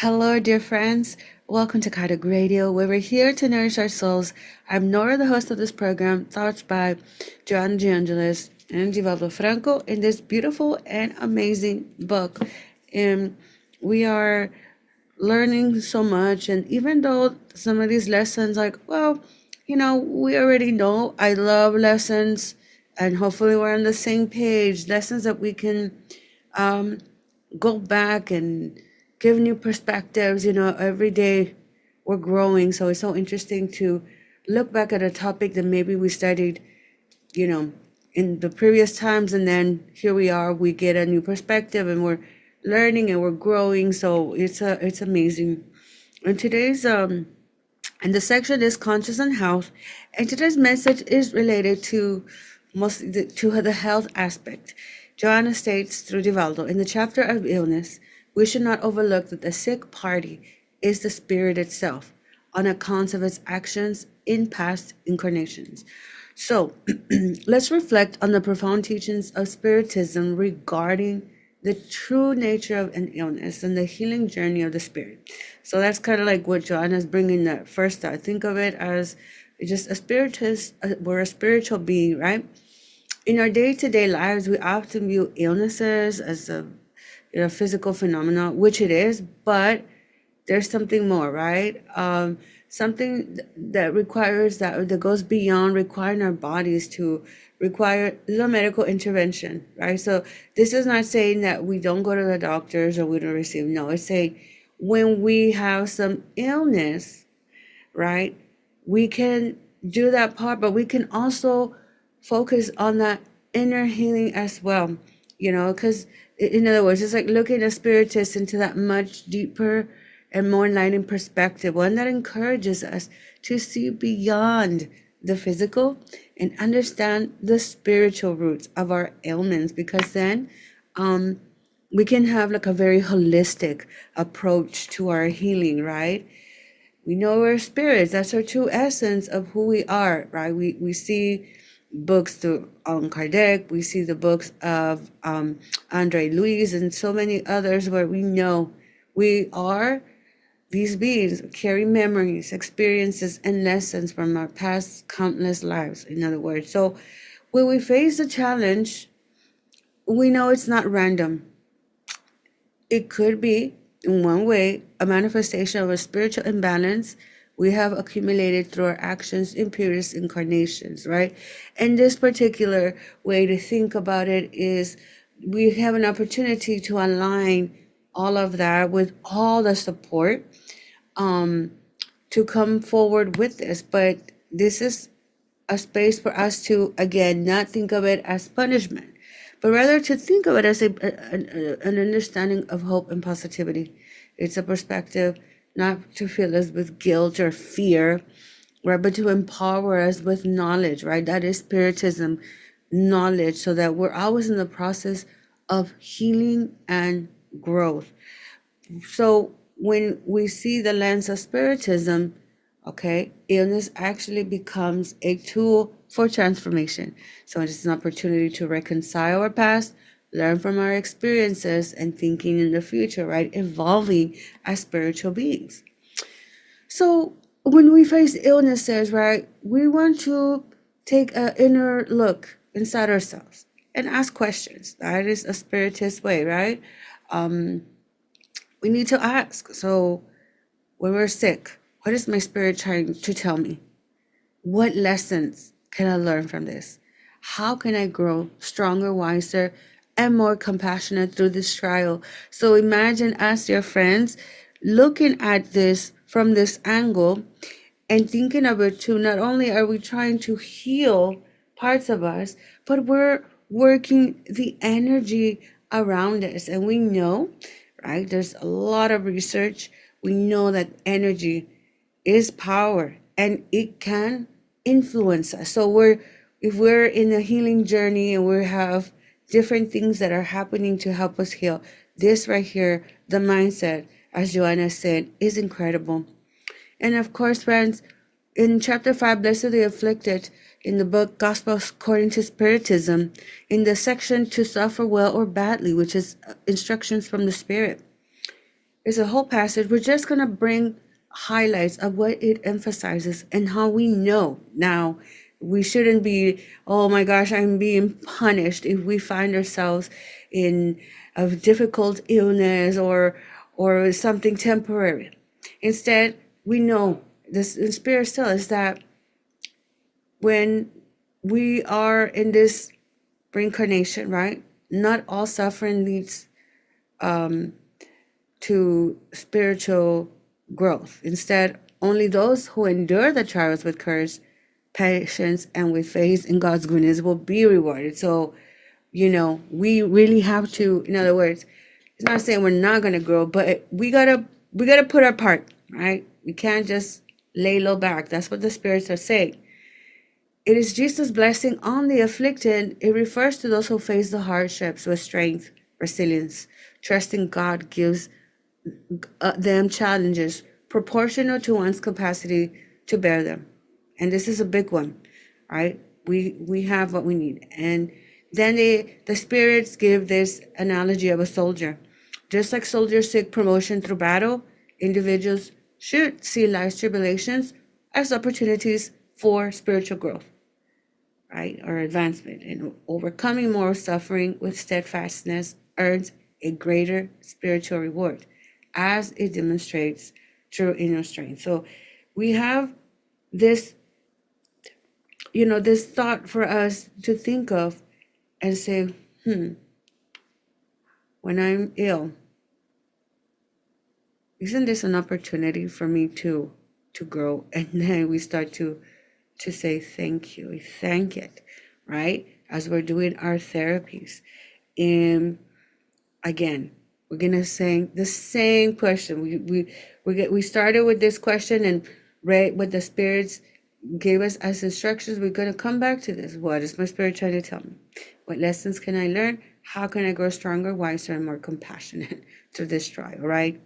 Hello, dear friends. Welcome to Kardec Radio, where we're here to nourish our souls. I'm Norah, the host of this program, thoughts by Joanna, Angelis, and Divaldo Franco in this beautiful and amazing book. And we are learning so much. And even though some of these lessons, we already know, I love lessons, and hopefully we're on the same page. Lessons that we can um, go back and give new perspectives. Every day we're growing. So it's so interesting to look back at a topic that maybe we studied, you know, in the previous times. And then here we are, we get a new perspective and we're learning and we're growing. So it's amazing. And and the section is conscious and health. And today's message is related to to the health aspect. Joanna states through Divaldo in the chapter of illness, we should not overlook that the sick party is the spirit itself on account of its actions in past incarnations. So let's reflect on the profound teachings of Spiritism regarding the true nature of an illness and the healing journey of the spirit. So that's kind of like what Joanna's bringing that first thought. Think of it as just a spiritist, we're a spiritual being, right? In our day-to-day lives, we often view illnesses as a physical phenomenon, which it is, but there's something more, right? Something that requires that goes beyond requiring our bodies to require the medical intervention, right? So this is not saying that we don't go to the doctors or we don't receive. No, it's saying when we have some illness, right? We can do that part, but we can also focus on that inner healing as well, because in other words, it's like looking at spiritists into that much deeper and more enlightening perspective, one that encourages us to see beyond the physical and understand the spiritual roots of our ailments, because then we can have like a very holistic approach to our healing, right? We know we're spirits. That's our true essence of who we are, right? We see books through Kardec. We see the books of Andre Luis and so many others where we know we are these beings carry memories, experiences, and lessons from our past countless lives, in other words. So when we face a challenge, we know it's not random. It could be, in one way, a manifestation of a spiritual imbalance we have accumulated through our actions in previous incarnations, right? And this particular way to think about it is we have an opportunity to align all of that with all the support to come forward with this. But this is a space for us to, again, not think of it as punishment, but rather to think of it as an understanding of hope and positivity. It's a perspective not to fill us with guilt or fear, right, but to empower us with knowledge, right? That is Spiritism, knowledge, so that we're always in the process of healing and growth. So when we see the lens of Spiritism, okay, illness actually becomes a tool for transformation. So it's an opportunity to reconcile our past, learn from our experiences, and thinking in the future, right? Evolving as spiritual beings. So when we face illnesses, right, we want to take an inner look inside ourselves and ask questions. That is a spiritist way, right? We need to ask. So when we're sick, what is my spirit trying to tell me? What lessons can I learn from this? How can I grow stronger, wiser, and more compassionate through this trial? So imagine us, dear friends, looking at this from this angle and thinking of it too. Not only are we trying to heal parts of us, but we're working the energy around us. And we know, right, there's a lot of research. We know that energy is power and it can influence us. So if we're in a healing journey and we have different things that are happening to help us heal, this right here, the mindset, as Joanna said, is incredible. And of course, friends, in chapter 5, Blessed the Afflicted, in the book Gospel According to Spiritism, in the section To Suffer Well or Badly, which is instructions from the Spirit, It's a whole passage. We're just going to bring highlights of what it emphasizes and how we know now we shouldn't be, oh my gosh, I'm being punished if we find ourselves in a difficult illness or something temporary. Instead, we know this the spirit tells us that when we are in this reincarnation, right? Not all suffering leads to spiritual growth. Instead, only those who endure the trials with courage, patience, and with faith in God's goodness will be rewarded. So, we really have to, in other words, it's not saying we're not gonna grow, but we gotta put our part, right? We can't just lay low back. That's what the spirits are saying. It is Jesus' blessing on the afflicted. It refers to those who face the hardships with strength, resilience, trusting God gives them challenges proportional to one's capacity to bear them. And this is a big one, right? We have what we need. And then the spirits give this analogy of a soldier. Just like soldiers seek promotion through battle, individuals should see life's tribulations as opportunities for spiritual growth, right, or advancement. And overcoming moral suffering with steadfastness earns a greater spiritual reward as it demonstrates true inner strength. So we have this, this thought for us to think of and say, when I'm ill, isn't this an opportunity for me to grow? And then we start to say thank you. We thank it, right? As we're doing our therapies. And again, we're gonna say the same question. We started with this question, and right what the spirits gave us as instructions. We're gonna come back to this. What is my spirit trying to tell me? What lessons can I learn? How can I grow stronger, wiser, and more compassionate through this trial? Right?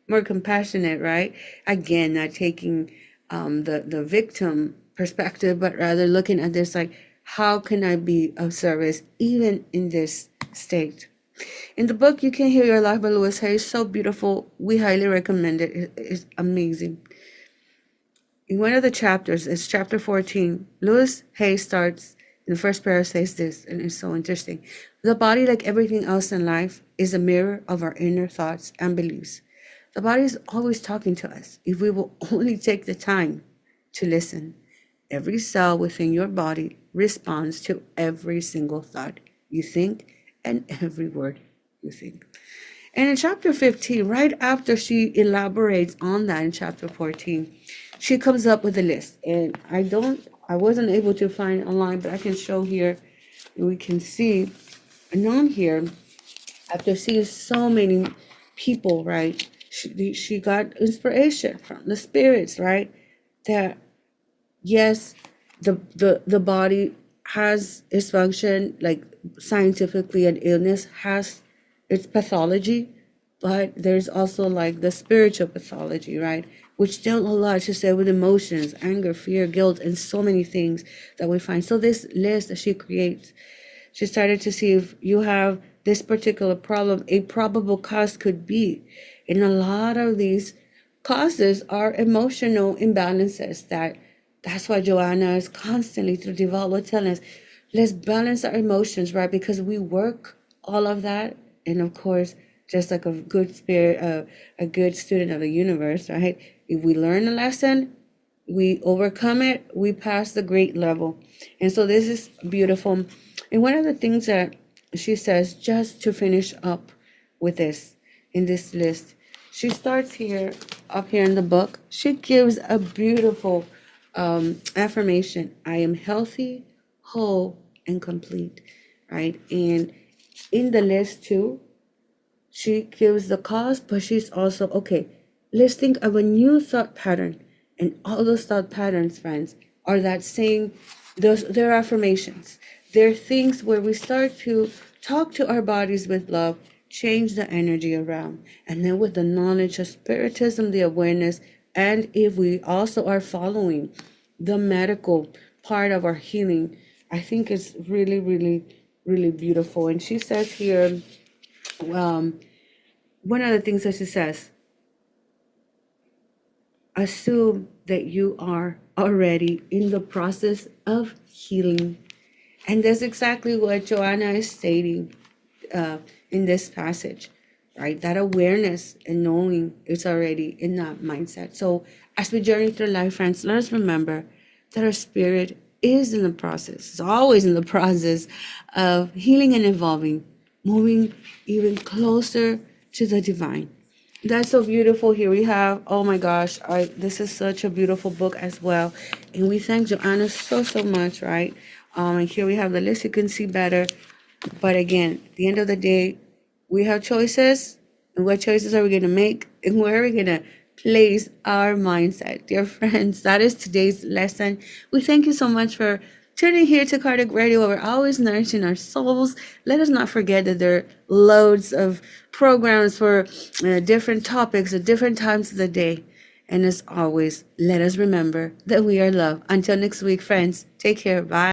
More compassionate. Right? Again, not taking the victim perspective, but rather looking at this like, how can I be of service even in this state? In the book, You Can Heal Your Life by Louis Hay, is so beautiful. We highly recommend it. It's amazing. In one of the chapters, it's chapter 14, Louis Hay starts, in the first paragraph says this, and it's so interesting. The body, like everything else in life, is a mirror of our inner thoughts and beliefs. The body is always talking to us if we will only take the time to listen. Every cell within your body responds to every single thought you think and every word you think. And in chapter 15, right after she elaborates on that in chapter 14, she comes up with a list. And I wasn't able to find online, but I can show here, and we can see, and on here, after seeing so many people, right, she got inspiration from the spirits, right, that yes, the body has its function, like scientifically, an illness has its pathology, but there's also like the spiritual pathology, right? Which dealt a lot, to say, with emotions, anger, fear, guilt, and so many things that we find. So this list that she creates, she started to see if you have this particular problem, a probable cause could be. And a lot of these causes are emotional imbalances. That's why Joanna is constantly through Divaldo telling us, let's balance our emotions, right? Because we work all of that. And of course, just like a good spirit, a good student of the universe, right? If we learn a lesson, we overcome it, we pass the great level. And so this is beautiful. And one of the things that she says, just to finish up with this, in this list, she starts here, up here in the book, she gives a beautiful affirmation. I am healthy, whole, and complete, right? And in the list too, she gives the cause, but she's also, okay, let's think of a new thought pattern. And all those thought patterns, friends, are that saying, they're affirmations. They're things where we start to talk to our bodies with love, change the energy around. And then with the knowledge of spiritism, the awareness, and if we also are following the medical part of our healing, I think it's really, really, really beautiful. And she says here, um, one of the things that she says, assume that you are already in the process of healing. And that's exactly what Joanna is stating in this passage, right? That awareness and knowing it's already in that mindset. So as we journey through life, friends, let us remember that our spirit is in the process, it's always in the process of healing and evolving, moving even closer to the divine. That's so beautiful. Here we have, oh my gosh, this is such a beautiful book as well. And we thank Joanna so much, right? And here we have the list, you can see better. But again, at the end of the day, we have choices. And what choices are we going to make? And where are we going to place our mindset? Dear friends, that is today's lesson. We thank you so much for tuning here to Kardec Radio. We're always nourishing our souls. Let us not forget that there are loads of programs for different topics at different times of the day. And as always, let us remember that we are loved. Until next week, friends, take care. Bye.